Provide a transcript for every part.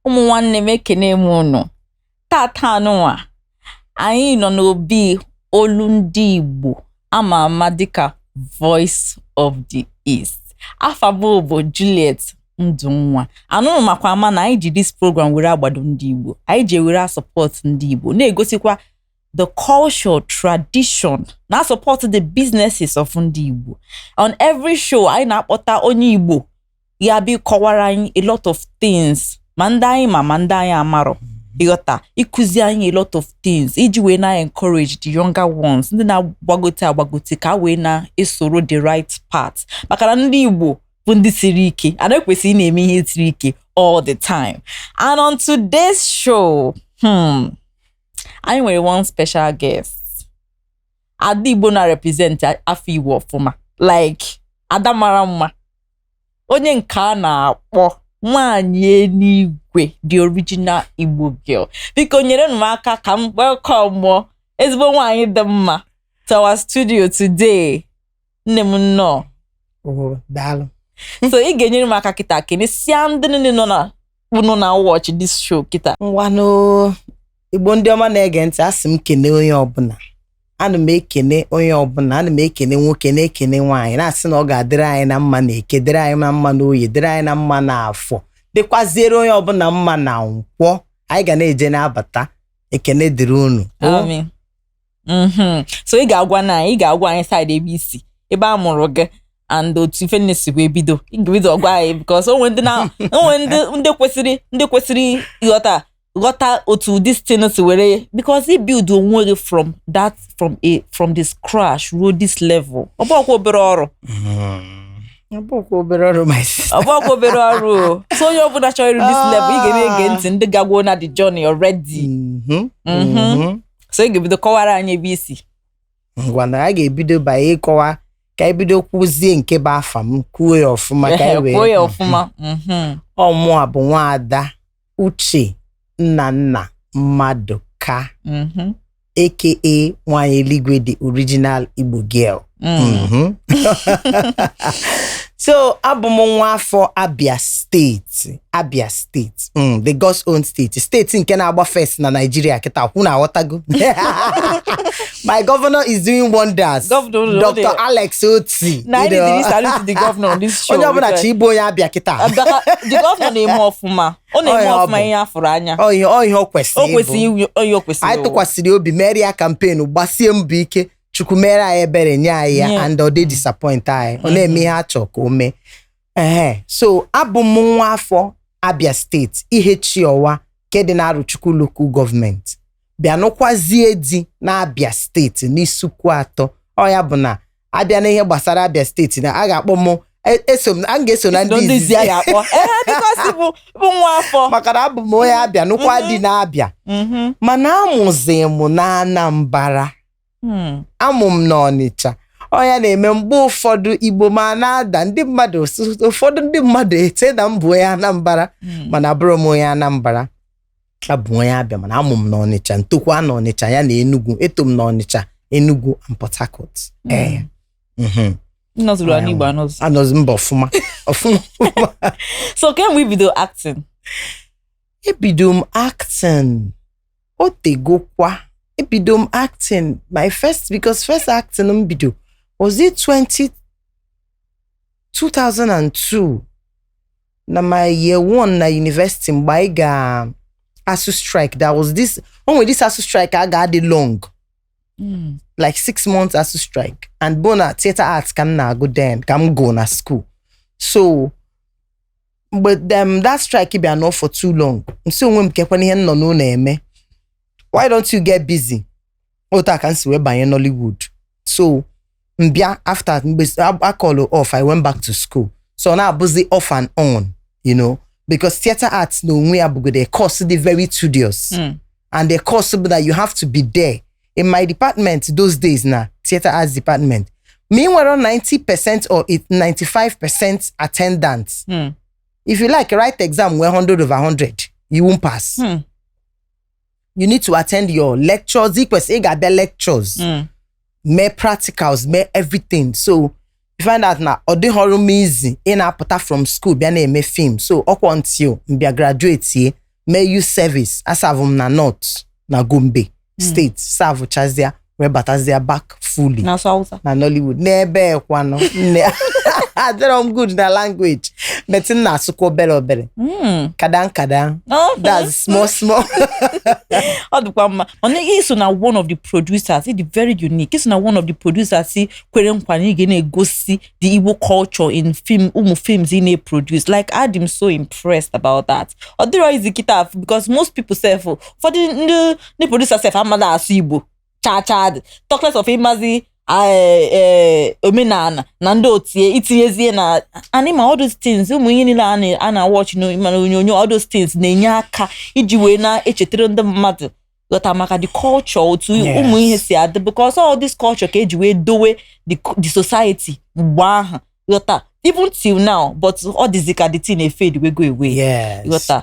ụmụ nwanne m ekene m unu. Tata anụnwa anyị nọ n'obi olu ndị Igbo ama ama dịka Voice of the East. Afa bụ Juliet Ndunwa. Anụrụ makwa ama na anyị ji this program were agbado ndị Igbo. Anyị ji were support ndị Igbo. Na-egosikwa the culture, tradition, na support the businesses of ndị Igbo. On every show, anyị na-akpọta onye Igbo ya bi kọwara anyị a lot of things. Ma ndị anyị ma ndị anyị amarọ. Ịghọta, ikuzi anyị a lot of things. Iji wee na encourage the younger ones. Ndị na-agbagote ka wee na-esoro the right path. Maka na ndị Igbo bụ ndị siri ike. A na-ekwesị na-eme ihe siri ike all the time. And on today's show, anyị nwere one special guest. Ada Igbo na-represent afọ Igbo ọfụma. Like, Ada mara mma. Onye nke a na-akpọ nwaanyị eluigwe, the original Igbo girl. Biko nyere m aka ka m welcome ezigbo nwaanyị dị mma to our studio today. Nne m nnọọ. Oh, daalụ. So ị ga-enyere m aka kịta kene si ndị niile nọ na watch this show kịta. Ngwanụ Igbo ndị ọma na-ege ntị, asị m kene onye ọbụla. Ana m ekene onye ọbụla, ana m ekene nwoke na-ekene nwaanyị, na-asị na ọ ga-adịrị anyị na mma na eke, dịrị anyị na mma na oye, dịrị anyị na mma na afọ, dịkwaziere onye ọbụla mma na nkwọ. Anyị ga na-eje na-abata, ekene dịrị unu. Amen. So ị ga-agwa anyị side ebe isi, ebe a mụrụ gị, and otu ife nnesi wee bido. Ị ga-ebido ọgwa anyị because onwe ndị kwesịrị ghọta otu this thing si were, because he build onwe gị from this crash ruo this level. Ọ bụkwa obere ọrụ. Ọ bụkwa obere ọrụ, my sister. Ọ bụkwa obere ọrụ. So onye ọbụla chọrọ iru this level, ị ga-ege ntị ndị gagwo na the journey already. So ị ga-ebido kọwara anyị ebe isi. Ngwana a ga-ebido ba ịkọwa ka ebido kwuzie nke bụ afa m, kwuo ya ọfụma ka e wee. Kwuo ya ọfụma. Ọmụa bụ Nwaada Uchenna Nnana, aka nwaanyị eluigwe, the original Igbo girl. So abụ m nwa afọ Abia State, the God's own state nke na-agba first na Nigeria kịta. Hụ na aghọtago. My governor is doing wonders. Dr. Alex Oti. Na anyị dịrị salute the governor on this show. Onye ọbụla chi Igbo onye Abia kịta. The governor na-eme ọfụma. Ọ na-eme ọfụma ihe afụrụ anya. Ihe o kwesịrị. Anyị tụkwasịrị obi mere ya campaign, gbasie mbọ ike, Chukwu mere anyị ebere nye anyị ya, and ọ dị disappoint anyị. Ọ na-eme ihe achọ ka o mee. So abụ m nwa afọ Abia State, ihe Chiọwa nke dị na Aruchukwu local government. Bịa nụkwazie di na Abia State n'Isukwu Atọ. Ọ ya bụ na abịa na ihe gbasara Abia State na a ga-akpọ m a ga-eso na ndị izizi ya akpọ. Bụ nwa afọ. Maka na abụ m onye Abia, nụkwa di na Abia. Mana amụzi m na Anambra. Amụ m n'Ọnịcha. Ọ ya na-eme mgbe ụfọdụ Igbo ma na-ada ụfọdụ ndị mmadụ ete na mbụ onye Anambra, mana abụrụ m onye Anambra. Abụ onye Abia, mana amụ m n'Ọnịcha, ntokwa n'Ọnịcha ya na Enugu. Eto m n'Ọnịcha, Enugu and Port Harcourt. Nọzụrụ anyị Igbo anọzụ. Anọzụ mba ọfụma. So can we bido acting? Ebido m acting. O tegokwa. Ebido m acting. Because first acting m bido was it 2002 na my year 1 na university mgbe I ga ASU strike. There was this ASU strike I got it long. Like 6 months ASU strike. And bona theater arts can na go then, can go na school. So but that strike be enough for too long. So when no na-eme, why don't you get busy? Ota can see we by Nollywood. So after I call off, I went back to school. So now I'm busy off and on, because theater arts no we are good. They course the very studious, and they course that you have to be there. In my department those days now, theater arts department, meanwhile 90% or 95% attendance. If you like write exam 100 over 100, you won't pass. You need to attend your lectures. Equals got the lectures, mere practicals, mere everything. So you find out now, odi horo easy in apota from school, be na eme film. So up until be graduate here, mee youth service asavum na North na Gombe state serve chazia we batazia back fully na South na Nollywood n'ebe kwano I'm good na language but na asụkọ obere kadan that's small ọ dịkwa mma mana iso na one of the producers it's very unique iso na one of the producers si kwere nkwa na ị na-egosi the Igbo culture in film films in a produce like I'm so impressed about that ọ dịrọ easy kita because most people say for the producer say amada asụ Igbo cha talk less of imazi omenala na ndị otie itinyezie na anima all those things ụmụ ihe niile a na-watch no onyonyo all those things na-enye aka iji wee na-echetere ndị mmadụ ghọta maka the culture otu ụmụ ihe si adị because all this culture ka eji wee dowe the society mgbe ahụ ghọta even till now but all this ka the thing fade we go away ghọta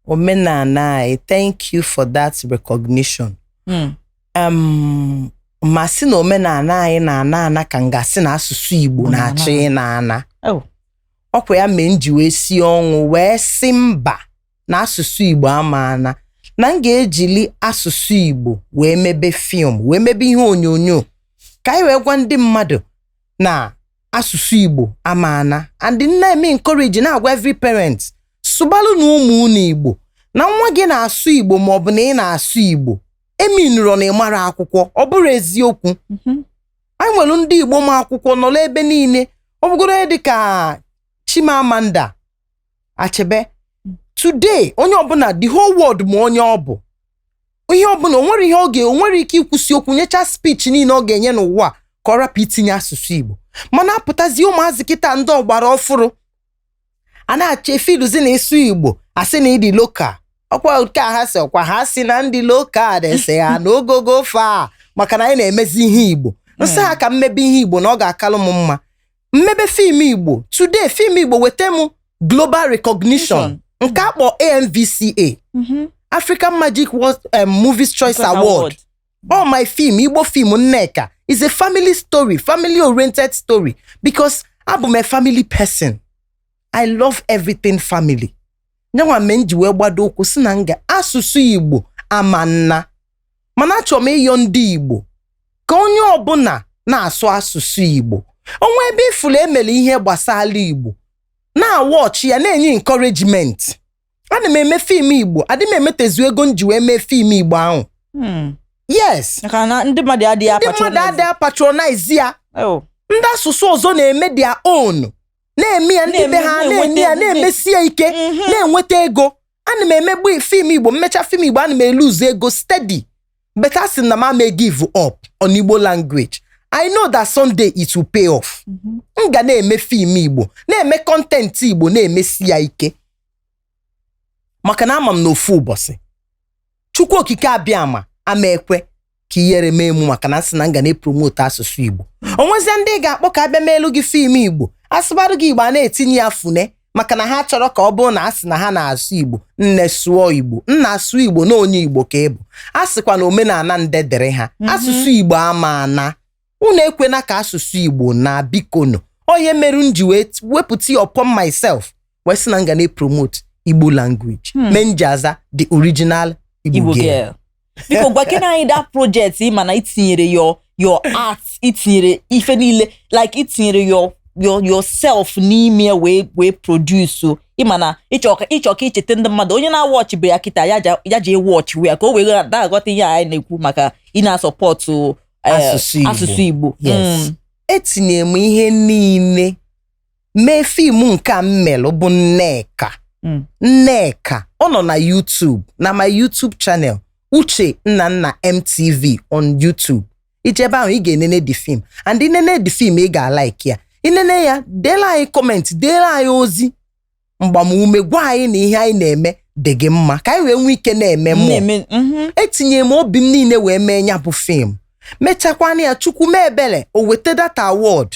omenala thank you for that recognition masị na omenala anyị na-ana ka ngasị na asụsụ Igbo na-achị na-ana ọkwa ya mee nji wee si ọnwụ wee si mba na asụsụ Igbo amaana na m ga-ejili asụsụ Igbo wee mebe film wee mebe ihe onyonyo ka anyị wee gwa ndị mmadụ na asụsụ Igbo amaana and na-eme encourage na-agwa every parent sụbalụ na ụmụ unu Igbo na nwa gị na-asụ Igbo ma ọ bụ na ị na-asụ Igbo eminụrụ na ịmara akwụkwọ ọ bụrụ eziokwu anyị nwere ndị Igbo ma akwụkwọ nọ ebe niile ọ bụgoro dịka Chimamanda Achebe today onye ọbụla the whole world ma onye ọ bụ ihe ọbụla onwere ihe oge onwere ike ikwusi okwu nyecha speech niile ọ ga-enye n'ụwa ka ọ rapụ itinye asụsụ Igbo mana apụtazi ụmụazị kịta ndị ọgbara ọfụrụ a na-acha efiluzi na ịsụ Igbo asị na ịdị lokal ọkwa nke ha sị ọkwa ha si na ndị lokal ese ha n'ogogo fa maka na anyị na-emezi ihe Igbo nsị ha ka mmebe ihe Igbo na ọ ga-akalụ m mma mmebe film Igbo today film Igbo weta m global recognition nke akpọ AMVCA African Magic Movies Choice Award all my film Igbo film Nneka is a family story family oriented story because abụ m a family person I love everything family nyanwa menji wee gbado okwu si na nga asụsụ Igbo amanna mana achọ m ịyọ ndị Igbo ka onye ọbụla na-asụ asụsụ Igbo onwe ebe ifulu emele ihe gbasara Igbo na-awọchi ya na-enye encouragement ana m eme film Igbo adị m emetezu ego nji wee mee film Igbo ahụ yes kana ndị mmadụ adịghị patronize ya ndị asụsụ ọzọ na-eme their own na-eme ya ndị be ha na-enye ya na-emesi ya ike na-enweta ego ana m emegbu film Igbo mmecha film Igbo ana m eluze ego steady but I say na ma may give up on Igbo language I know that someday it will pay off nga na-eme film Igbo na-eme content Igbo na-emesi ya ike maka na ama m n'ofu ụbọchị Chukwu okike abịa ama ekwe ka ihere mee mụ maka na asị na nga na-promote asụsụ Igbo onwezie ndị ga-akpọ ka abịa meelu gị film Igbo asụbarụ gị Igbo a na-etinye ya fune maka na ha chọrọ ka ọ bụrụ na asị na ha na-asụ Igbo nne sụọ Igbo nna asụ Igbo na onye Igbo ka ịbụ asịkwa na omenala ndedere ha asụsụ Igbo amaana unu ekwena ka asụsụ Igbo na bikono onye merụ nji wepụta upon myself wee sị na nga na-promote Igbo language menjaza the original Igbo girl biko gwa kena anyị that project ịma na itinyere your art itinyere ife niile like itinyere yourself n'ime wee produce so ịma na ịchọ ka ichete ndị mmadụ onye na-watch be ya kịta ya je watch wee ka o wee na-aghọta ihe anyị na-ekwu maka ị na-support asụsụ Igbo yes etinye m ihe niile mee film nke a mmelụ bụ Nneka ọ nọ na YouTube na my YouTube channel Uchenna Nnana MTV on YouTube ijebe ahụ ị ga-enene the film and inene the film ị ga-like ya inene ya deela anyị comment deela anyị ozi mgbamume gwa anyị na ihe anyị na-eme dị gị mma ka anyị wee nwee ike na-eme mmụọ etinye m obi m niile wee mee ya bụ film mechakwana ya Chukwu mee ebele o weta that award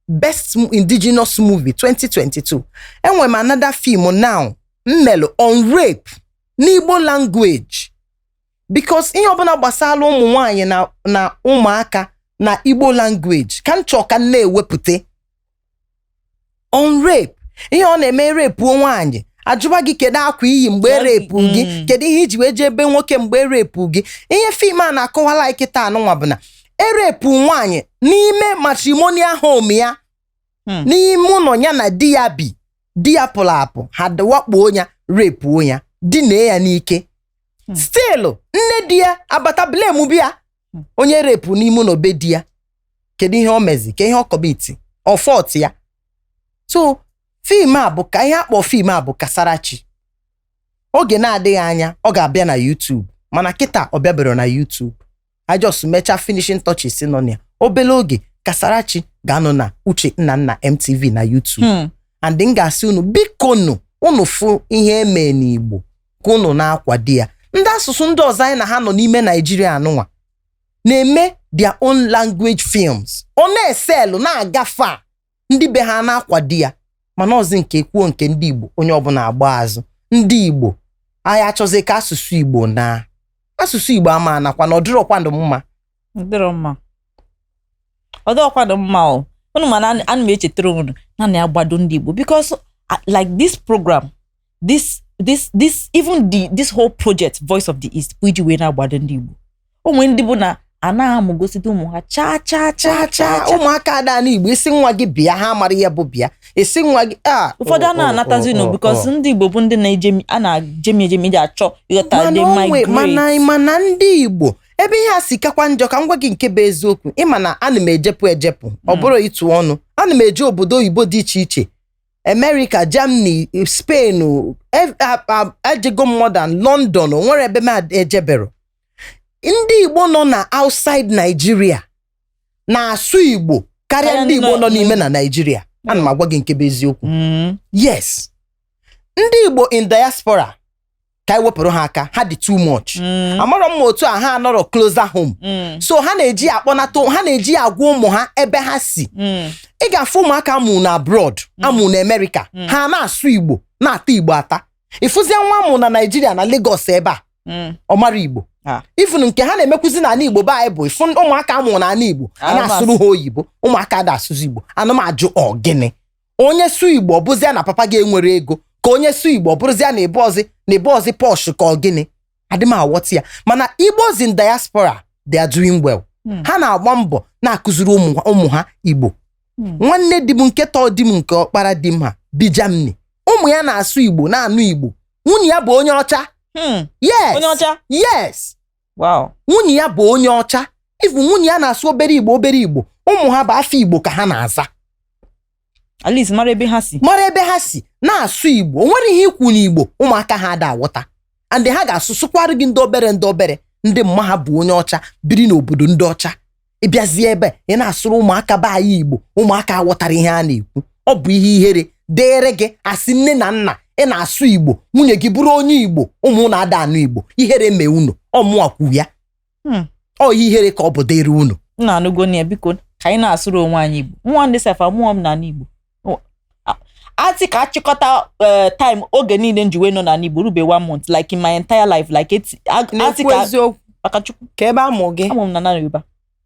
Best Indigenous Movie 2022 enwe m another film now mmelu on rape n'Igbo language because ihe ọbụla gbasara ụmụ nwaanyị na ụmụaka na Igbo language ka nchọ ka na-ewepụta on rape ihe ọ na-eme rape nwaanyị ajụba gị kedu akwa iyi mgbe repu gị kedu ihe iji wee jee ebe nwoke mgbe repu gị ihe fim a na-akọwala ikita anụnwa bụ na erepu nwaanyị n'ime matrimonial home ya n'ime ụlọ ya na di ya bi di ya pụrụ apụ ha wakpo ya repu ya dina ya n'ike still nne di ya abata blame bịa onye repu n'ime ụlọ be di ya kedu ihe o mezi ke ihe ọ kọmiti ọ fault ya so fim a bụ ka ihe akpọ fim a bụ Kasarachi oge na-adịghị anya ọ ga-abịa na YouTube mana kịta ọ bịabere na YouTube I just mecha finishing touches nọ na obele oge Kasarachi ga-anọ na Uchenna Nnana MTV na YouTube and m ga-asị unu biko unu fụ ihe eme n'Igbo ka unu na-akwado ya ndị asụsụ ndị ọzọ anyị na ha nọ n'ime Nigeria anụnwa na-eme their own language films ọ na-eselu na-agafe ndị be ha na-akwado ya mana ọzi nke kwuo nke ndị Igbo onye ọbụla agba azụ ndị Igbo anyị achọzi ka asụsụ Igbo na asụsụ Igbo ama nakwa na ọdịrọkwanụ mma ọdịrọkwanụ mma o unu mana ana m echetara unu na agbado ndị Igbo because like this program this even this whole project Voice of the East bụ iji wee na-agbado ndị Igbo onwe ndị bụ na anaghị amụgosite ụmụ ha cha ụmụaka ada n'Igbo isi nwa gị bịa ha mara ihe bụ bịa isi nwa gị ụfọdụ a na-anatazi no because ndị Igbo bụ ndị na-ejemi a na-ejemi iji achọ ịghọta ndị migrate mana ndị Igbo ebe ihe a si kakwa njọ ka m gwa gị nke bụ eziokwu ịma na ana m ejepụ ọ bụrụ ịtụ ọnụ ana m eje obodo oyibo dị iche iche America, Germany, Spain, ejego modern London nwere ebe m ejebero ndị Igbo nọ na outside Nigeria na-asụ Igbo karịa ndị Igbo nọ n'ime na Nigeria ana m agwa gị nke bụ eziokwu yes ndị Igbo in diaspora ka wepụrụ ha aka ha dị too much amarọ m otu a ha anọrọ closer home so ha na-eji akpọnata ha na-eji agwa ụmụ ha ebe ha si ị ga-afụ ụmụaka amụ na abroad amụ na America ha na-asụ Igbo na-ata Igbo ata ịfụzie nwa amụ na Nigeria na Lagos ebe a ọ mara Igbo ifunu nke ha na-emekwuzi n'ala Igbo ba bụ ifu ụmụaka amụ n'ala Igbo a na-asụrụ ha oyibo ụmụaka da asụsụ Igbo ana m ajụ gịnị onye sụ Igbo ọ bụzie na papa ga-enwere ego ka onye sụ Igbo ọ bụrụzie na ebe ọzị posh ka gịnị adị m aghọta ya mana Igbos in diaspora they are doing well ha na-agba mbọ na-akụziri ụmụ ha Igbo nwanne di m nke tọọ di m nke ọkpara di m ha bi Germany ụmụ ya na-asụ Igbo na-anụ Igbo nwunye ya bụ onye ọcha yes onye ọcha yes wow nwunye ya bụ onye ọcha ifu nwunye ya na-asụ obere Igbo ụmụ ha bụ afọ Igbo ka ha na-aza at least mara ebe ha si na-asụ Igbo o nwere ihe ikwu n'Igbo ụmụaka ha ada aghọta and ha ga-asụsụkwara gị ndị obere ndị mma ha bụ onye ọcha biri n'obodo ndị ọcha ịbịazie ebe ị na-asụrụ ụmụaka be anyị Igbo ụmụaka aghọtara ihe a na-ekwu ọ bụ ihe ihere dịrị gị asị nne na nna ị na-asụ Igbo nwunye gị bụrụ onye Igbo ụmụ na-ada anụ Igbo ihere mee unu ọmụọ kwu ya ọ ihere ka ọ bụ dịrị unu nna anụgo ya biko ka anyị na-asụrụ onwe anyị Igbo nwa ndị sefa mụọ m na Igbo ati ka achịkọta time oge niile njiwe nọ na Igbo rube 1 month like in my entire life like ati ka Akachukwu ka ebe amụ gị amụ m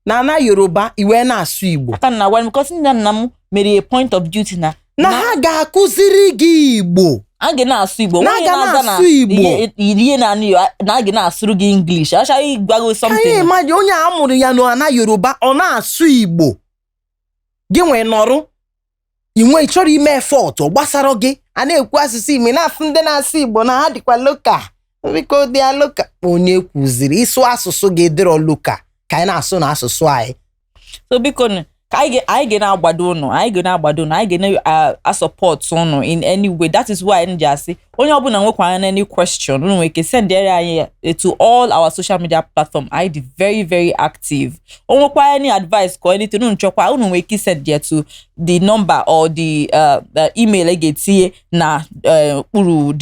na Yoruba iwe na-asụ Igbo aka na gwa m because nna m mere a point of duty na ha ga-akụziri gị Igbo a ga na-asụ Igbo na ihe na a ga na-asụrụ gị English achaghị gwago something anyị imagine onye a mụrụ ya na Yoruba ọ na-asụ Igbo gị nwee nọrụ inwe ịchọrọ ime effort gbasara gị a na-ekwu asụsụ Igbo na-afụ ndị na-asụ Igbo na ha dịkwa loka biko dị loka onye kwuziri ịsụ asụsụ gị dịrọ loka ka anyị na-asụ na asụsụ anyị so biko ka anyị ga-na-agbado unu anyị ga-na-support unu in any way that is why anyị ji asị onye ọbụla nwekwa any question unu nwere ike send anyị to all our social media platform anyị dị very very active o nwekwa any advice ka anything unu chọkwa unu nwere ike send ya to the number or the email ị ga-etinye na kpuru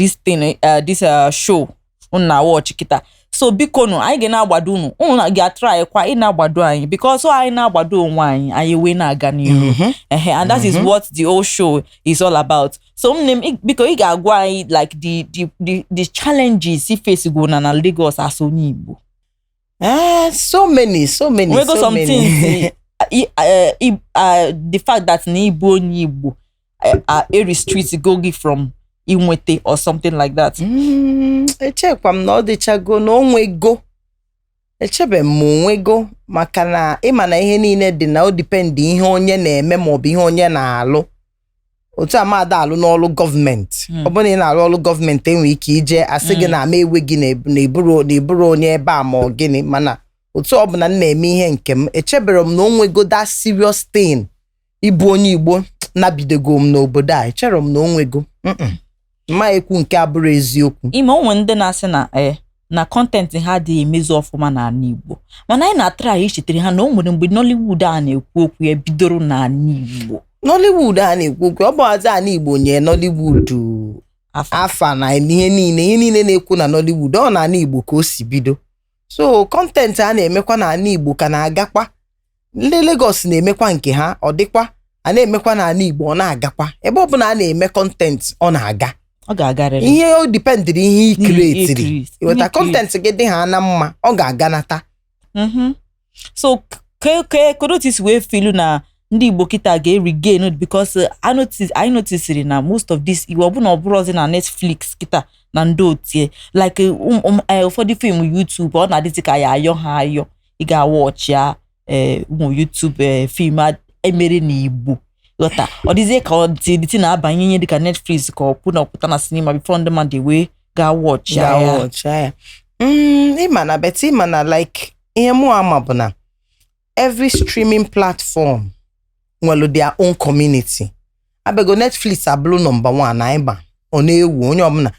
this show unu na watch kita so biko anyị ga-na-agbado unu ga-try kwa ị na-agbado anyị because anyị na-agbado onwe anyị wee na-aga n'ihu and that is what the whole show is all about so biko ị ga-agwa anyị like the challenges i face go na Lagos as onye Igbo so many we go some things the fact that na Igbo onye Igbo a restrict go from inwete or something like that. Echekwa m na ọ dịchago na onwego. Echebe m onwego maka na ịma na ihe niile dị na o depend ihe onye na-eme ma ọ bụ ihe onye na-alụ. Otu amada alụ n'ọlụ gọọmenti. Ọ bụrụ na ị na-alụ ọlụ gọọmenti enwe ike ije asị gị na ama ewe gị na-eburu onye ebe a ma ọ gịnị, mana otu ọ bụla m na-eme ihe nke m, echebere m na onwego that serious thing ịbụ onye Igbo nabidego m n'obodo a. Echere m na onwego mma ekwu nke abụrụ eziokwu. Ime onwe ndị na-asị na content ha dị emezu ọfụma n'ala Igbo, mana anyị na-atry ichetere ha na o nwere mgbe Nollywood a na-ekwu okwu ya bidoro n'ala Igbo. Nollywood a na-ekwu okwu, ọ bụ azụ ala Igbo nye Nollywood afa na ihe niile na-ekwu na Nollywood ọ na-ala Igbo ka o si bido. So content a na-emekwa n'ala Igbo ka na-agakwa. Ndị Lagos na-emekwa nke ha, ọ dịkwa a na-emekwa n'ala Igbo ọ na-agakwa. Ebe ọ bụla a na-eme content ọ na-aga. Ọ ga-agarịrị. Ihe o dependiri ihe i creatiri. Weta content gị dị ha na mma, ọ ga-aganata. So kedu otu isi wee feel na ndị Igbo kita ga-regain because I noticed na most of this Igbo ọbụna ọbụrụzi na Netflix kita na ndị otie like ụfọdụ film YouTube ọ na-adịtị ka ya ayọ ha ayọ ị ga-watch ya YouTube film emere n'Igbo. Lota ọ dịzie ka ọ dị na-abanye ihe dịka Netflix ka ọ pụta na cinema before ndị mmadụ wee ga-watch ya. Ịma na beti ịma na like ihe mụ ama bụ na every streaming platform nwere their own community. Abego Netflix abụrụ number 1 na ịba ọ na-ewu onye ọbụla.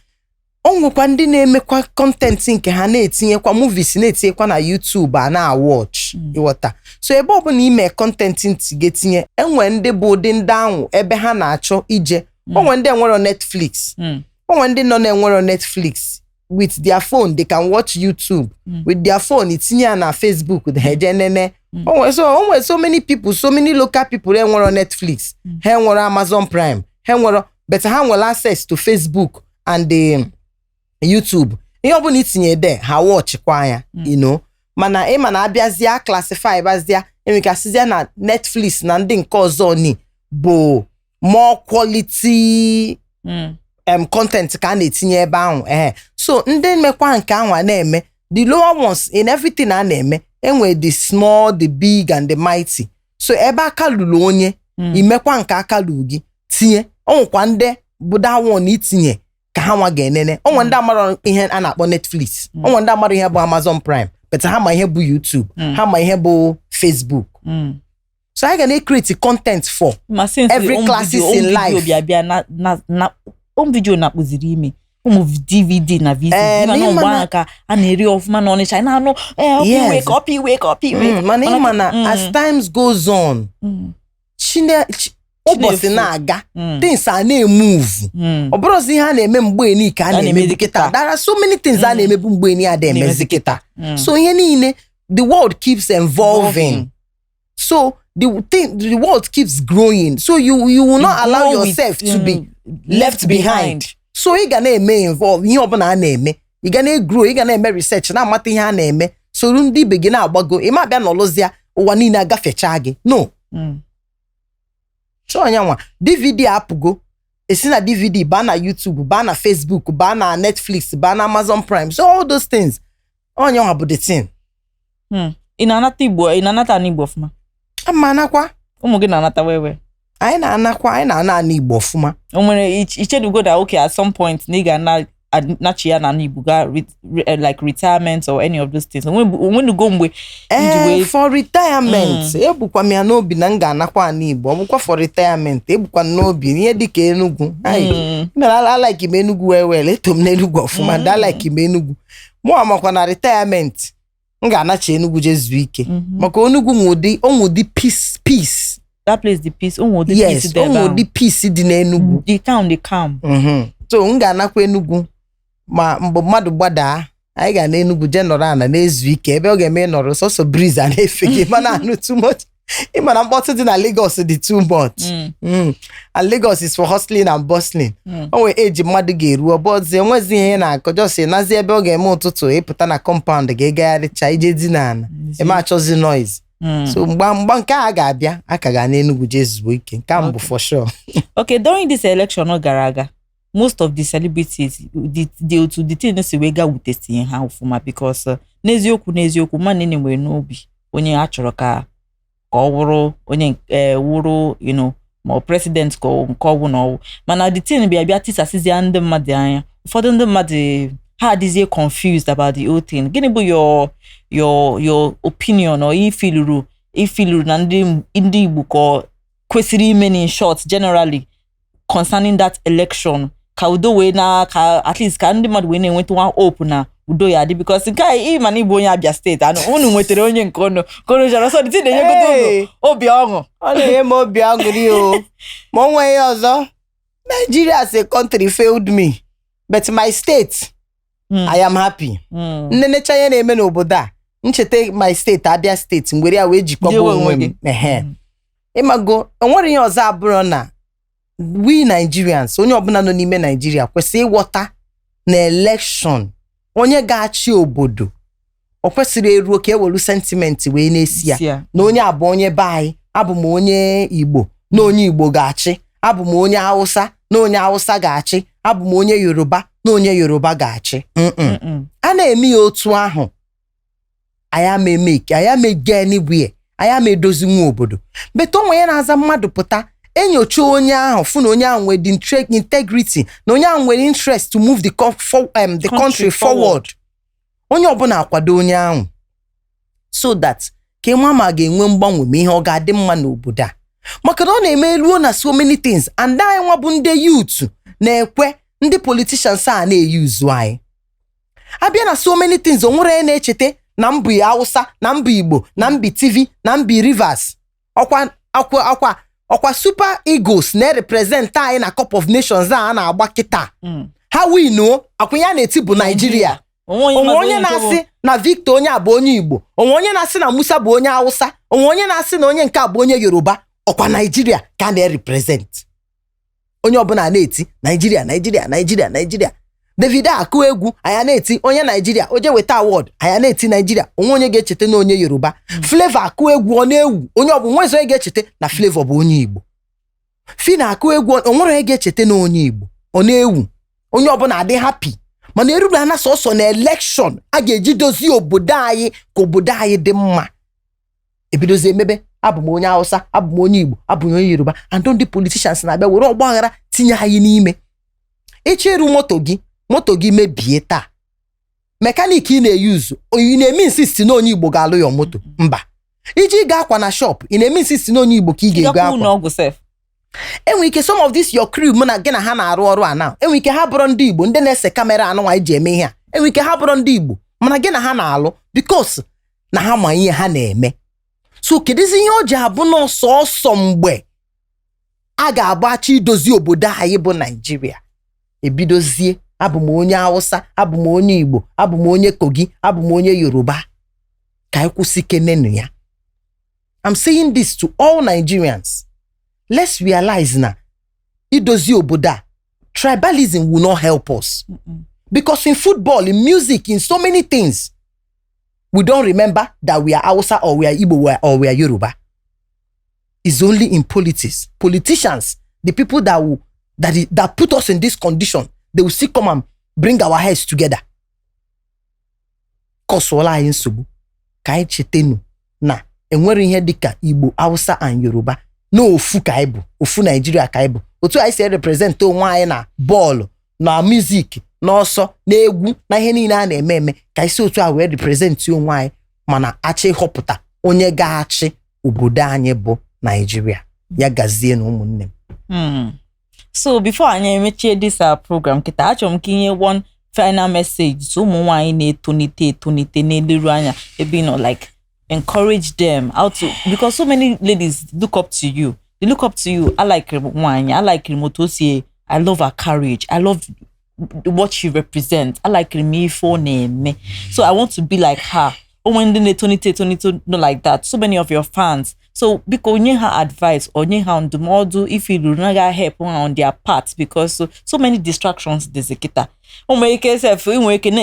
O nwekwa ndị na-emekwa content nke ha na-etinyekwa movies na-etinyekwa na YouTube a na-watch ịghọta. So ebe ọbụla ime content ntị ga-etinye enwe ndị bụ ụdị ndị ahụ ebe ha na-achọ ije. Onwe ndị enwero Netflix. Onwe ndị nọ na-enwero Netflix with their phone they can watch YouTube. With their phone itinye ya na Facebook they eje nene. Onwe so many people, so many local people enwero Netflix. Ha enwero Amazon Prime. Ha enwero but ha nwere access to Facebook and the YouTube. Ihe ọbụla itinye there ha watch kwa ya, you know. Mana ịma na abịazịa classify bazịa emekasịzịa na Netflix na ndị nke ọzọ ni bụ more quality content ka a na-etinye ebe ahụ. So ndị mekwa nke ahụ a na-eme the lower ones in everything a na-eme enwe the small, the big and the mighty. So ebe aka lụrụ onye imekwa nke aka lụrụ gị tinye. Onwekwa ndị bụ that one itinye ka ha nwa ga-enene. Onwe ndị amara ihe a na-akpọ Netflix. Onwe ndị amara ihe bụ Amazon Prime. But ha ma ihe bụ YouTube. Ha ma ihe bụ Facebook. So I can create content for every classes in life. Video na kpụziri ime DVD na VCD na no aka a na-eri ọfụma na Ọnịcha na anụ wake up. Mana ịma na as times goes on ụbọchị na-aga things a na-emove. Ọ bụrụzi ihe a na-eme mgbe ni ka a na-eme dịkịta. There are so many things a na-emebu mgbe ni a na-eme dịkịta. So ihe niile the world keeps evolving. So the world keeps growing. So you will not allow yourself to be left behind. So ị ga na-eme involve ihe ọbụla a na-eme. Ị ga na-grow, ị ga na-eme research na-amata ihe a na-eme. So ndị ibe gị na-agbago, ị ma bịa n'ọlụzịa ụwa niile agafecha gị. No. So onyanwa DVD apụgo. Esi na DVD baa na YouTube, baa na Facebook, baa na Netflix, baa na Amazon Prime. So all those things. Onyanwa bụ the thing. Ị na-anata Igbo ọfụma? Ama anakwa. Ụmụ gị na-anata wewe? Anyị na-ana Igbo ọfụma. O nwere ichedugo that okay at some point na ị ga-anachi ya na Igbo ga like retirement or any of those things. When you go mgbe for retirement ebukwa m ya n'obi na m ga-anakwa na Igbo. Ọ bụkwa for retirement ebukwa n'obi ihe dịka Enugu. I like ime Enugu well. Eto m n'Enugu ọfụma. I like ime Enugu. Mụ amakwa na retirement m ga-anachi Enugu jezu ike. Maka Enugu nwụdị peace. That place the peace. Yes, the peace dị n'Enugu. The town they calm. So m ga-anakwa Enugu ma mgbe mmadụ gbadaa anyị ga na Enugu je nọrọ ana na-ezu ike ebe ọ ga-eme nọrọ sọsọ breeze a na-efe gị mana anụ too much. Ịma na mkpọtụ dị na Lagos dị too much. And Lagos is for hustling and bustling. O nwere eji mmadụ ga-eru ọbọzi enwezi ihe na-akọ jọsi nazi ebe ọ ga-eme ụtụtụ ịpụta na compound ga-egagharịcha ije dị n'ana eme achọzi noise. So mgba nke a ga-abịa aka ga na Enugu je zuo ike nke mbụ for sure. Okay, during this election gara aga most of the celebrities the thing is we ga with in ha ofuma because n'eziokwu man anyway no bi onye a chọrọ ka ọ wụrụ onye wụrụ you know ma president ka ọ wụ na mana the thing bịa tisasizi ndị mmadụ anya ụfọdụ ndị mmadụ ha adịzie confused about the whole thing. Gịnị bụ your opinion or ifiluru na ndị Igbo ka kwesịrị ime in short generally concerning that election ka udo wee na ka at least ka ndị mmadụ wee na-enweta nwa hope na udo ya dị because nke ịma na Igbo onye Abia steeti unu nwetara onye nke ọnụ jara so the thing na-enyegodo obi ọṅụ ọ na-enye m obi aṅụrị o ma o nwee ihe ọzọ Nigeria as a country failed me but my state I am happy. Nnenecha ya na-eme n'obodo a ncheta my state Abia state ngwere ya wee jikwaba onwe m ịmago enwere ihe ọzọ abụrụ na we Nigerians onye ọbụla nọ n'ime Nigeria kwesịrị ịghọta na election onye ga-achị obodo o kwesịrị eruo ka ewelu sentiment wee na-esi ya na onye abụ onye be anyị abụ m onye Igbo na onye Igbo ga-achị abụ m onye Hausa na onye Hausa ga-achị abụ m onye Yoruba na onye Yoruba ga-achị a na-eme ya otu ahụ anya mege anywhere anya medozi nwa obodo beto onwe ya na-aza mmadụ pụta enyocha onye ahụ fụ na onye ahụ nwere integrity na onye ahụ nwere interest to move the country forward onye ọbụla akwado onye ahụ so that ka ịma ma ga-enwe mgbanwe ma ihe ọ ga-adị mma n'obodo a maka na ọ na-eme eluo na so many things and anyị nwa bụ ndị youth na-ekwe ndị politicians a na-eyuzu anyị abịa na so many things onwere na-echete na mbụ Hausa na mbụ Igbo na mbụ TV na mbụ Rivers ọkwa Super Eagles na-represent anyị na Cup of Nations a na-agba kịta ha winuo akwa ya na-eti bụ Nigeria onwe onye na-asị na Victor onye abụ onye Igbo onwe onye na-asị na Musa bụ onye Hausa onwe onye na-asị na onye nke abụ onye Yoruba ọkwa Nigeria ka na-represent onye ọbụla na-eti Nigeria Davido akụ egwu anya na-eti onye Nigeria oje weta award anya na-eti Nigeria onwe onye ga-echete na onye Yoruba Flavor akụ egwu ọ na-ewu onye ọbụ nwezo onye ga-echete na Flavor bụ onye Igbo Fina akụ egwu onwere onye ga-echete na onye Igbo ọ na-ewu onye ọbụla adị happy mana eruru na sọsọ na election a ga-eji dozie obodo anyị ka obodo anyị dị mma ebidozie emebe abụ m onye Hausa abụ m onye Igbo abụ m onye Yoruba and ndị politicians na-abịa were ọgbaghara tinye anyị n'ime echeru moto gị mebie taa mekanik ị na-eyuzu ị na-eme insist na onye Igbo ga-alụ ya moto mba iji ga akwa na shop ị na-eme insist na onye Igbo ka ị ga-ego akwa enwe ike some of this your crew mụ na gị na ha na-arụ ọrụ a na enwe ike ha bụrụ ndị Igbo ndị na-ese kamera anụnwa iji eme ihe a enwe ike ha bụrụ ndị Igbo mana gị na ha na-alụ because na ha ma ihe ha na-eme so kedụzi ihe o ji abụ n'ọsọsọ mgbe a ga-agbachi idozi obodo anyị bụ Nigeria ebidozie abụ m onye Hausa abụ m onye Igbo abụ m onye Kogi abụ m onye Yoruba ka anyị kwụsị kenenu ya. I'm saying this to all Nigerians. Let's realize na idozi obodo a tribalism will not help us. Because in football, in music, in so many things, we don't remember that we are Hausa or we are Igbo or we are Yoruba. It's only in politics. Politicians, the people that put us in this condition, they will still come and bring our heads together. Kosola nsogbu ka anyị chetenu na enwere ihe dịka Igbo, Hausa and Yoruba. No ofu ka anyị bụ, ofu Nigeria ka anyị bụ. Otu anyị si represent onwe anyị na bọọlụ, na music, na ọsọ, na egwu, na ihe niile a na-eme ka anyị si otu a wee represent onwe anyị mana achị họpụta onye ga-achị obodo anyị bụ Nigeria. Ya gazie na ụmụnne m. So before anyị emechie this program kita achọrọ m ka inye one final message to ụmụ nwaanyị na-etonite n'eleru anya ebe like encourage them how to, because so many ladies look up to you. They look up to you. I like nwaanyị, I like Motosie, I love her courage, I love what she represents. I like me for name. So I want to be like her. Oh, when they tonite no like that. So many of your fans. So because you have advice or you have the model if you do not help on their part because so many distractions desekita. O make yourself we make no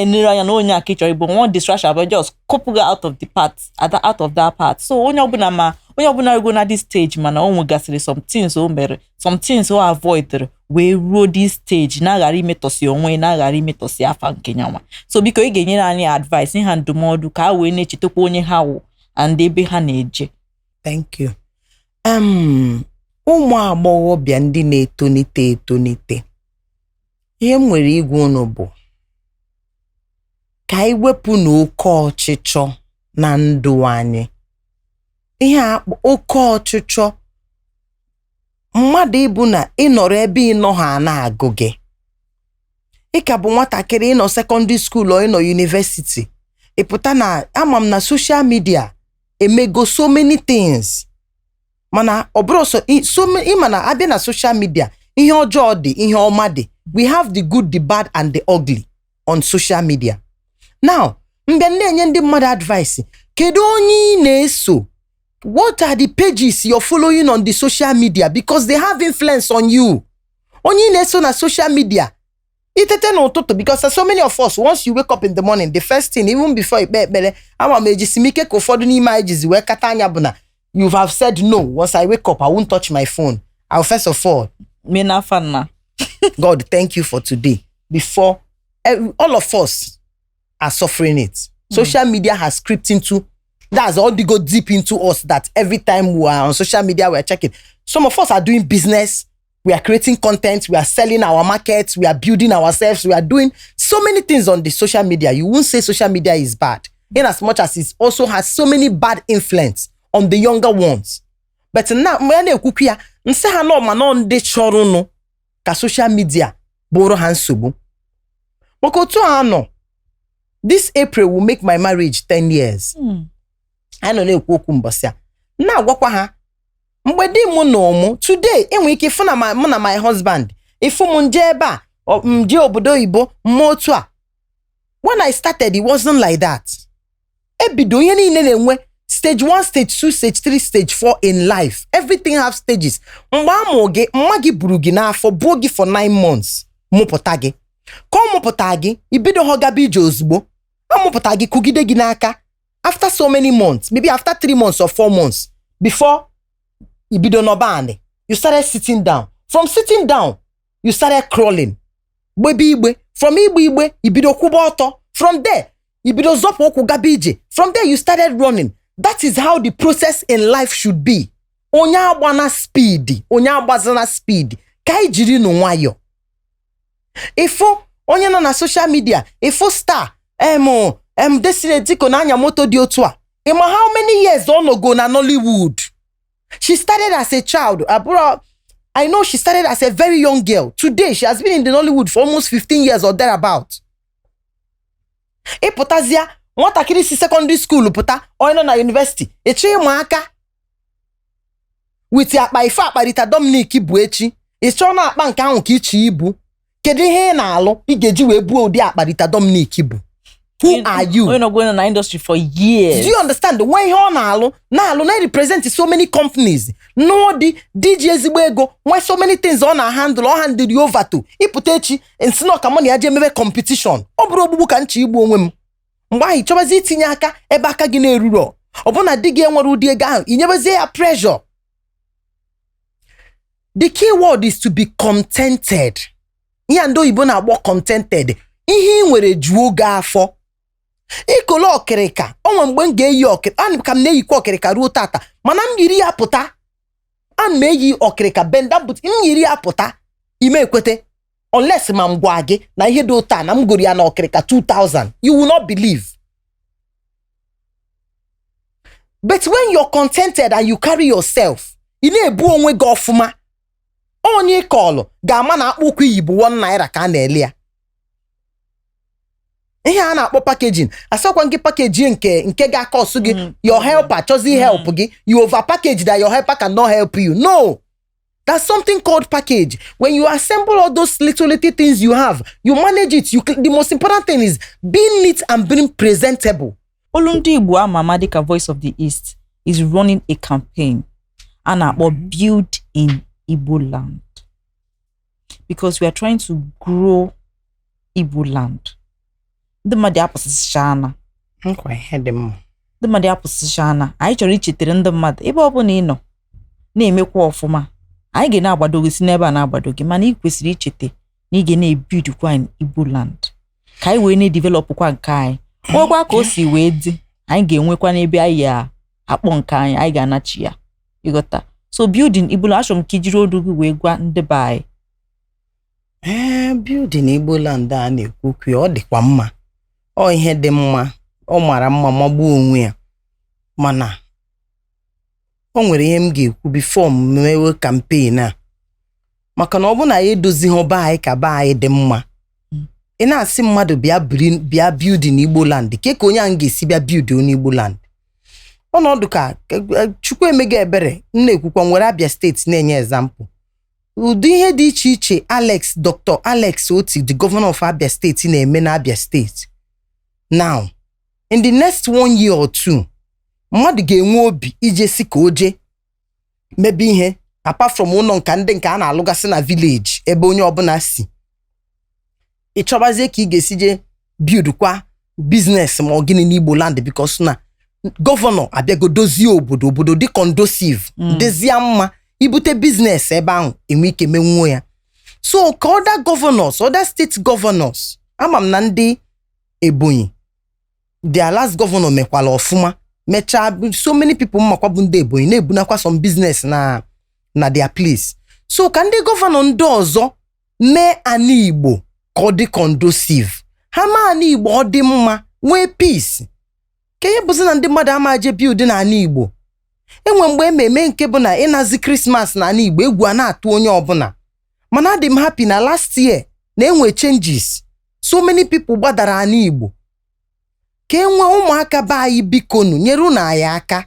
nya kitchen but one distraction but just couple out of the part out of that part. So onya obunama onye ọbụla go na this stage mana o nwegasịrị some things o mere, some things o avoid wee ruo this stage na aghara imetosi onwe na aghara imetosi afa nke nyanwa. So biko ị ga-enyere anyị advice ihe ndụmọdụ ka ha wee na-echetakwa onye ha wụ and ebe ha na-eje. Thank you. Ụmụ agbọghọbịa ndị na-etonite ihe m nwere igwe unu bụ ka anyị wepụ n'oke ọchịchọ na ndụ anyị. Ihe oke ọchịchọ mmadụ ịbụ na ịnọrọ ebe ịnọ ha na-agụ gị. Ị ka bụ nwatakịrị ịnọ secondary school or ịnọ university. Ịpụta na ama m na social media emego so many things. Mana ọbụrụ so ịmana abịa na social media ihe ọjọọ dị, ihe ọma dị. We have the good, the bad and the ugly on social media. Now, mgbe na-enye ndị mmadụ advice, kedu onye ị na-eso? What are the pages you're following on the social media? Because they have influence on you. Onye ị na-eso na social media, itete n'ụtụtụ, because so many of us, once you wake up in the morning, the first thing, even before ikpe ekpere, ama m ejisimike ka ụfọdụ n'ime anyị jizi wee kata anya bụ na you have said no. Once I wake up, I won't touch my phone. I'll first of all, God, thank you for today. Before, all of us are suffering it. Social media has crept into, that's all they go deep into us, that every time we are on social media, we are checking. Some of us are doing business. We are creating content. We are selling our markets. We are building ourselves. We are doing so many things on the social media. You won't say social media is bad, in as much as it also has so many bad influence on the younger ones. But now, ka social media boro ha nsogbu. Maka otu anọ, this April will make my marriage 10 years. I know na-ekwu okwu mbọsị a. Na-agwakwa ha, mgbe di mụ na ụmụ, today, enwe ike ifu na mụ na my husband, ifu m nje ebe a, mje obodo oyibo, mma otu a. When I started, it wasn't like that. Ebido ihe niile na-enwe stage 1, stage 2, stage 3, stage 4 in life. Everything have stages. Mgbe amụ gị, mma gị buru gị n'afọ, buo gị for 9 months. Mụpụta gị. Ka ọ mụpụta gị, ibido họgaba ije ozugbo. Amụpụta gị kugide gị n'aka. After so many months, maybe after 3 months or 4 months, before ibido nọba, you started sitting down. From sitting down, you started crawling. Igbe. From igbe, ibido kwụba ọtọ. From there, ibido zọpụ ụkwụ gaba ije. From there, you started running. That is how the process in life should be. Onye agbana speed, onye agbazana speed. Ka anyị jiri n'nwayọ. Ifo onye nọ na social media, ifo star, Desire Diko na anya moto dị otu a. Ima how many years ọ nọgo na Nollywood? She started as a child. I know she started as a very young girl. Today, she has been in the Nollywood for almost 15 years or thereabout. Ịpụtazịa nwatakịrị si secondary school pụta, onye nọ na university, eche ịmụ aka with akpa ife akparịta Dominic bụ echi. Ịchọ na akpa nke ahụ ka ichi ibu. Kedu ihe ị na-alụ ị ga-eji wee buo ụdị akparịta Dominic bụ? Who are you? We're not going in the industry for years. Do you understand? The way you're na represent so many companies. No, the DJ Zibego, why so many things on our handle, or handle you over to. Iputechi, and Snock money, I mebe competition. Obro bubu kanchi ibu wem. Why, chobazi tinyaka, ebaka gine ruro. Obona digi enwaru diega, you never say a pressure. The key word is to be contented. Yando ibona work contented. Ihe nwere juo ga afọ. Ikolo okereka, onwe mgbe m ga-eyi okereka, an ka m na-eyikwa okereka ruo tata, mana m yiri ya pụta. An m eyi okereka benda but m yiri ya pụta, ime ekwete. Unless ma m gwa gị na ihe dị ụta na m goro ya na okereka 2000, you will not believe. But when you're contented and you carry yourself, ị na-ebu onwe gị ọfụma. Onye kọlụ ga-ama na akpụkụ iyi bụ 1 naira ka a na-ele ya. Ihe a na-akpọ packaging. Asakwa gị package nke ga-akọsụ gị your helper chozi help gị. You over package that your helper cannot help you. No. That's something called package. When you assemble all those little things you have, you manage it. The most important thing is being neat and being presentable. Olundi Igbo ama dịka Voice of the East is running a campaign a na-akpọ Build in Igbo Land. Because we are trying to grow Igbo land. The mmadụ apụsịchana. Nkwa ihe dị mma. ndị mmadụ apụsịchana anyị chọrọ ichetere ndị mmadụ ebe ọ bụla ị nọ na-emekwa ọfụma anyị ga na-agbado gị si n'ebe a na-agbado gị mana ị kwesịrị ichete na ị ga na-ebidkwa Igbo land ka anyị wee na-developkwa nke anyị nwekwa ka o si wee dị anyị ga-enwekwa n'ebe anyị akpọ nke anyị ga-anachi ya ịghọta so building Igbo land achọrọ m ka ijiri olu gị wee gwa ndị be anyị building Igbo land a na-ekwu ọ dịkwa mma ọ ihe dị mma ọ mara mma magbuo onwe ya mana o nwere ihe m ga-ekwu before m mewe campaign a maka na ọ bụ na anyị edozighị ọba anyị ka ba anyị dị mma ị na-asị mmadụ bịa building Igbo land ka onye ahụ ga-esi bịa build onye Igbo land ọnọdụ ka Chukwu emega ebere m na-ekwukwa nwere Abia steeti na-enye example ụdị ihe dị iche iche Dr. Alex Oti the governor of Abia steeti na-eme na Abia steeti now in the next 1 year or 2 mmadụ ga-enwe obi ije si ka oje mebe ihe apart from ụlọ nka ndị nke a na-alụgasị na village ebe onye ọbụla si ị chọbazie ka ị ga-esi je build kwa business ma ọ gịnị n'Igbo land because na gọvanọ abịago dozie obodo dị conducive dezie mma ibute business ebe ahụ enwe ike menwuo ya so ka other state governors ama m na ndị Ebonyi their last governor mekwala ọfụma mechaa so many people mmakwa bụ ndị Ebonyi na-ebunakwa some business na their place so ka ndị gọvanọ ndị ọzọ mee ana Igbo ka ọ dị conducive ha ma ana Igbo ọ dị mma nwee peace ka ihe bụzi na ndị mmadụ ama je build na ana Igbo enwe mgbe ememe nke bụ na ịnazi Christmas na ana Igbo egwu a na-atụ onye ọbụla mana adị m happy na last year na enwe changes so many people gbadara ana Igbo ka enwe ụmụaka be anyị bikonu nyere unu anyị aka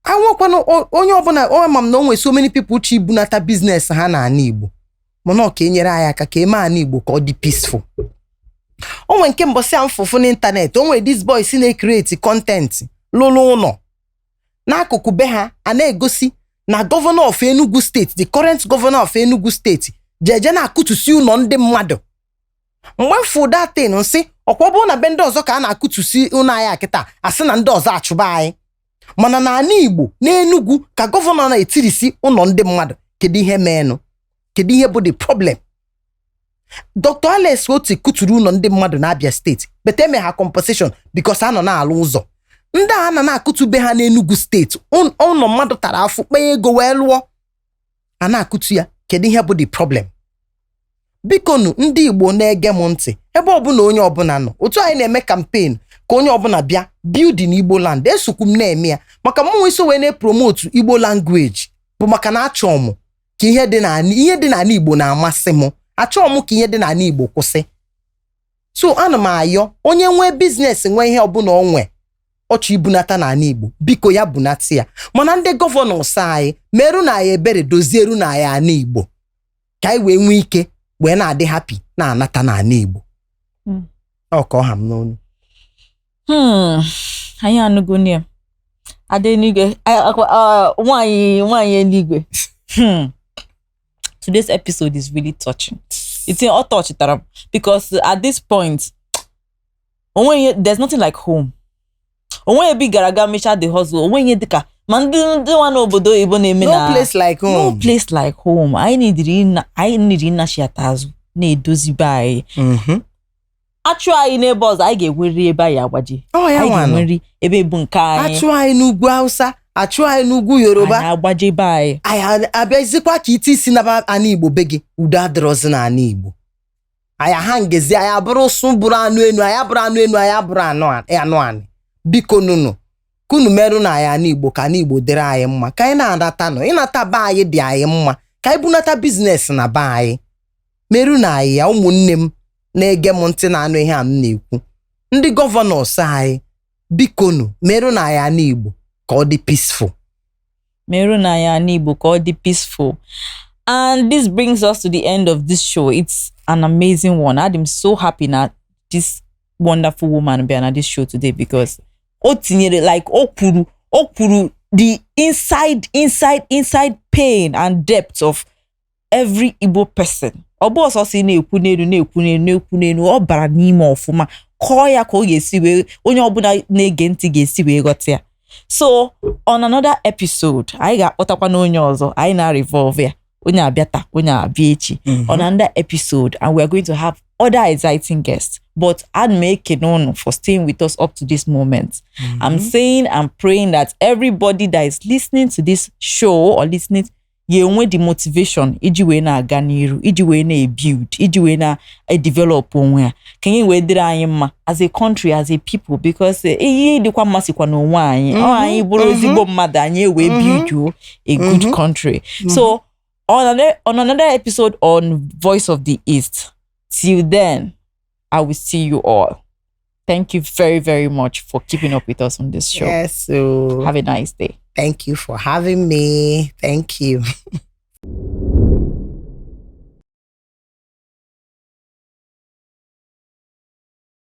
anwekwana onye ọbụla ọma m na onwe so many people uche ibunata business ha na ana Igbo mana ka enyere anyị aka ka eme ana Igbo ka ọ dị peaceful onwe nke mbọsị a mfụfụ n'ịntanetị onwe these boys na-create content lụlụ ụlọ n'akụkụ be ha a na-egosi na governor of Enugu State the current governor of Enugu State jeje na-akụtusi ụlọ ndị mmadụ mgbe mfụ datin nsị ọkwa bụ na be ndị ọzọ ka a na-akụtusi ụlọ anyị akịta asị na ndị ọzọ achụba anyị mana na ana Igbo n'Enugu ka gọvanọ na-etirisi ụlọ ndị mmadụ kedu ihe meenụ kedu ihe bụ the problem Dr. Alex Oti kuturu ụlọ ndị mmadụ na Abia steeti bete eme ha compensation because a nọ na-alụ ụzọ ndị a na-akụtube ha n'Enugu steeti ụlọ mmadụ tara afụ kpee ego wee lụọ a na-akụtu ya kedu ihe bụ the problem bikonu ndị Igbo na-ege m ntị ebe ọbụla onye ọbụla nọ otu anyị na-eme campaign ka onye ọbụla bịa building Igbo land esokwu m na-eme ya maka mụnwe iso wee na-promote Igbo language bụ maka na achọ m ka ihe dị n'ala Igbo na-amasị m achọ m ka ihe dị n'ala Igbo kwụsị so ana m ayọ onye nwee business nwee ihe ọbụla o nwee ọchọ ibunata n'ala Igbo biko ya bunata ya mana ndị gọvanọs anyị merụ na ya ebere dozieru na ya ana Igbo ka anyị wee nwee ike wee na-adị happy na-anata n'ala Igbo ọ ka ọha m n'onu anyị anụgo nye Adenigwe nwanyị eluigwe today's episode is really touching. It's all touching because at this point there's nothing like home. Onwe bi garaga mecha the hustle onwe dịka ma ndị nwa n'obodo Igbo na-eme na no place like home. No place like home. I need ịnachiata azụ na-edozi be anyị. Achụ anyị n'ebe ọzọ anyị ga-enweri ebe anyị agbaji. Anyị ga-enweri ebe bụ nke anyị. Achụ anyị n'ugwu Hausa, achụ anyị n'ugwu Yoruba. Anyị agbaji ebe anyị. Anyị abịazikwa ka iti isi na ana Igbo be gị udo adịrọzi na ana Igbo. Anyị ha ngezi anyị abụrụ ụsụ bụrụ anụ enu, anyị abụrụ anụ enu, anyị abụrụ anụ anị. Biko nunu kunu merụ na anyị ana Igbo ka ana Igbo dịrị anyị mma ka anyị na-anata nọ ịnata be anyị dị anyị mma ka anyị bunata biznes na be anyị merụ na anyị ya ụmụnne m na-ege m ntị na anụ ihe a m na-ekwu ndị gọvanọs anyị bikonu merụ na anyị ana Igbo ka ọ dị peaceful. Merụ na anyị ana Igbo ka ọ dị peaceful. And this brings us to the end of this show. It's an amazing one. I'm so happy that this wonderful woman be on this show today because o tinyere like o kwuru the inside pain and depth of every Igbo person. Ọ bụ ọsọ si na-ekwu n'elu ọ bara n'ime ọfụma kọọ ya ka ọ ga-esi wee onye ọbụla na-ege ntị ga-esi wee ghọta ya. So on another episode anyị ga-akpọtakwa n'onye ọzọ anyị na-revolve ya onye abịa taa onye abịa echi on another episode, and we are going to have other exciting guests. But I'd make it known for staying with us up to this moment. I'm saying and praying that everybody that is listening to this show or listening, you want the motivation, iji we na aga n'iru, iji we na build, iji we na develop onwe. Can you wait as a country, as a people, because ihe dịkwa mmasịkwa n'onwe anyị. Anyị bụrụ ezigbo mmadụ anyị we build you a good country. So on another episode on Voice of the East. Till then, I will see you all. Thank you very, very much for keeping up with us on this show. Yes, so have a nice day. Thank you for having me. Thank you.